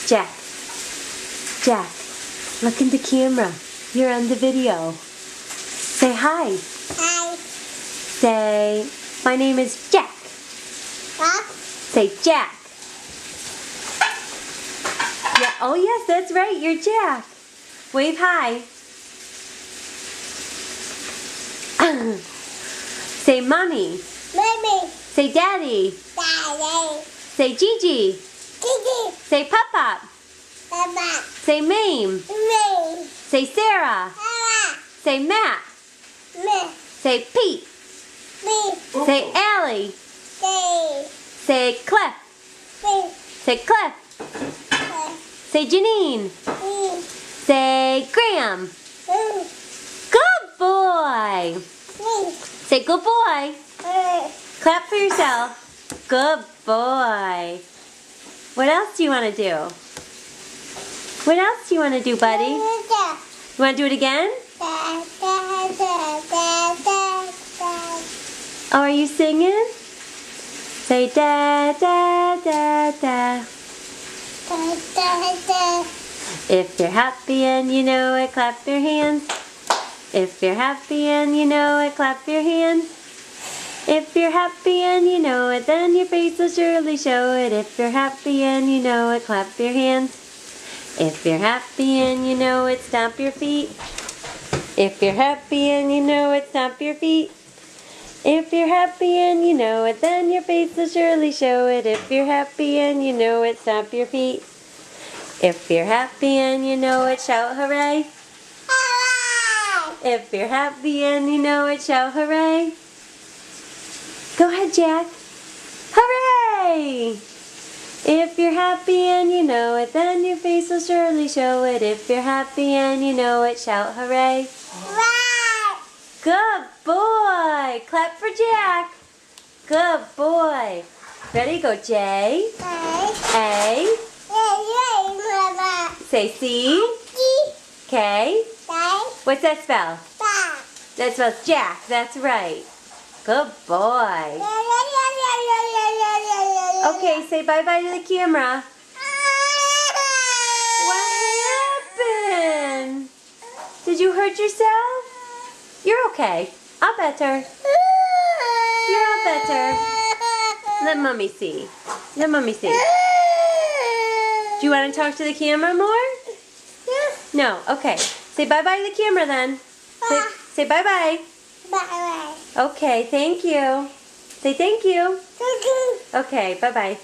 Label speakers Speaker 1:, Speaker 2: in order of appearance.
Speaker 1: Jack. Jack, look in the camera. You're on the video. Say hi.
Speaker 2: Hi.
Speaker 1: Say, my name is Jack.
Speaker 2: What?
Speaker 1: Say Jack. Yeah. Oh yes, that's right. You're Jack. Wave hi. Say mommy.
Speaker 2: Mommy.
Speaker 1: Say daddy.
Speaker 2: Daddy.
Speaker 1: Say Gigi.
Speaker 2: Gigi.
Speaker 1: Say Pop-Pop.
Speaker 2: Papa.
Speaker 1: Say Mame.
Speaker 2: Me.
Speaker 1: Say Sarah.
Speaker 2: Sarah.
Speaker 1: Say Matt.
Speaker 2: Me.
Speaker 1: Say Pete.
Speaker 2: Me.
Speaker 1: Say Allie.
Speaker 2: Say.
Speaker 1: Say Cliff.
Speaker 2: Me.
Speaker 1: Say Cliff. Say Janine.
Speaker 2: Me.
Speaker 1: Say Graham.
Speaker 2: Me.
Speaker 1: Good boy.
Speaker 2: Me.
Speaker 1: Say good boy.
Speaker 2: Me.
Speaker 1: Clap for yourself. Good boy. What else do you want to do? What else do you want to do, buddy? You want to do it again? Oh, are you singing? Say da da da da. If you're happy and you know it, clap your hands. If you're happy and you know it, clap your hands. If you're happy and you know it, then your face will surely show it. If you're happy and you know it, clap your hands. If you're happy and you know it, stomp your feet. If you're happy and you know it, stomp your feet. If you're happy and you know it, then your face will surely show it. If you're happy and you know it, stomp your feet. If you're happy and you know it, shout hooray. If you're happy and you know it, shout hooray. Go ahead, Jack. Hooray! If you're happy and you know it, then your face will surely show it. If you're happy and you know it, shout hooray. Good boy. Clap for Jack. Good boy. Ready? Go J. A. Say C. K. What's that spell? That spells Jack. That's right. Good boy. Okay, say bye-bye to the camera. What happened? Did you hurt yourself? You're okay. I'll better. You're all better. Let mommy see. Let mommy see. Do you want to talk to the camera more? No? Okay. Say bye-bye to the camera then. Say bye-bye.
Speaker 2: Bye.
Speaker 1: Okay, thank you. Say thank you. Okay, bye-bye.